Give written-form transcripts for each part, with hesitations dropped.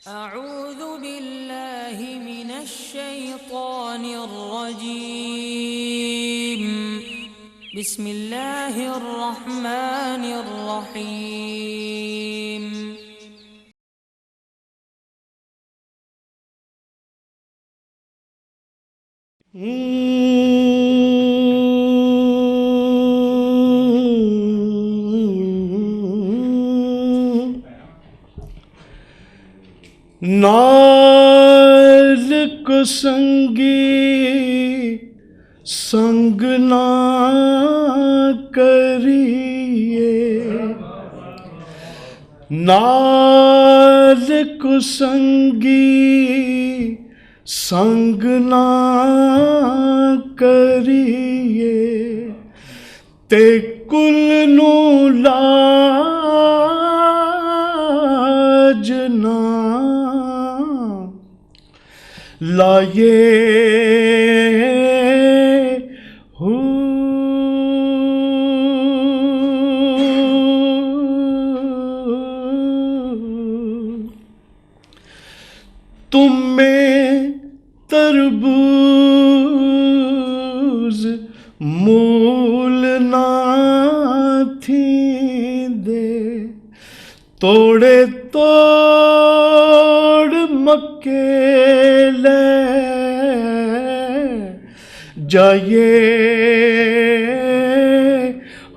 أعوذ بالله من الشيطان الرجيم. بسم الله الرحمن الرحيم. नाल को संगी संग ना करिए, नाल को संगी संग ना करिए, ते कुल नू लाज ना लाये हो। तुम में तरबूज मूल ना थी दे, तोड़े तोड़ मक्के ले जाइए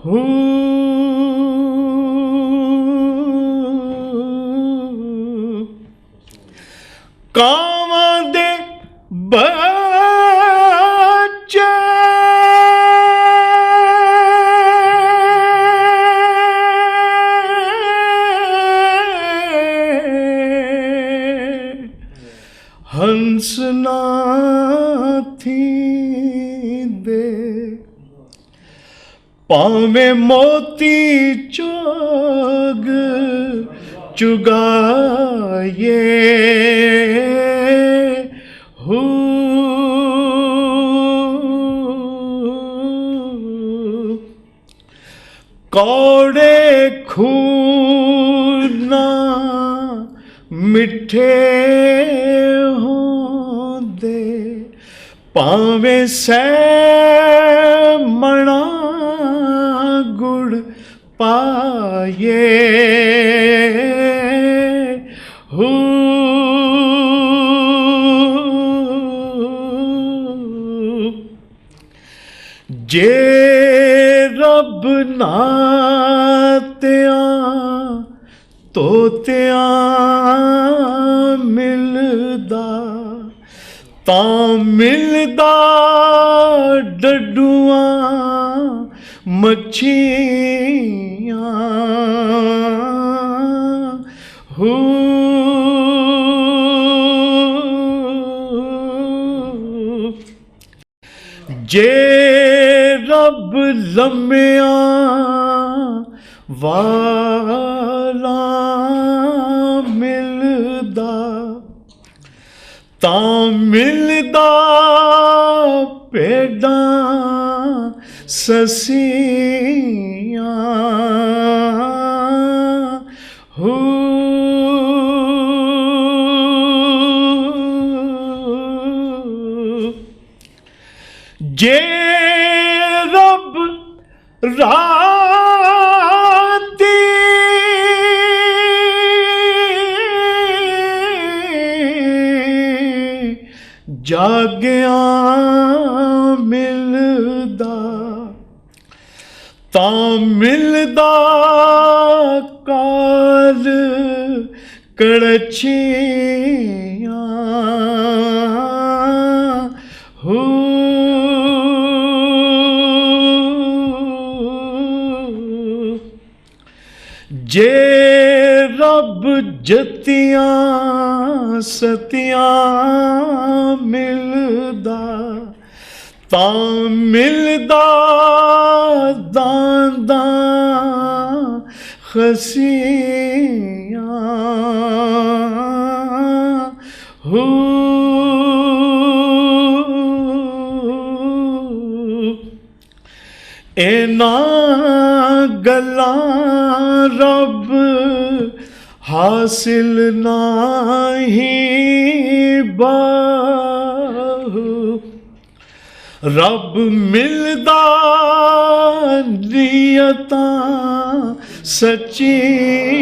हो। कावां दे बच्चे हंस ना थी दे, पावे मोती चोग चुगाए हो। कौड़े खून ना मिठे होंदे, पावे सै मणा गुड़ पाए हो। जे रब नात्या तोत्या मिलदा, तां मिलदा डड्डुआं मच्छियां हो। जे रब लम्मिया वाला मिलदा, तां मिलदा भेडां ससियां हो। जे रब राती जागिया मिलदा, तां मिलदा काल कड़छियां हो। जे रब जतियां सतियां मिलदा, तां मिलदा दांदा खसियां हो। इन्हां गल्लां रब हासिल नाही बाहु रब मिलदा नियतां सच्चियां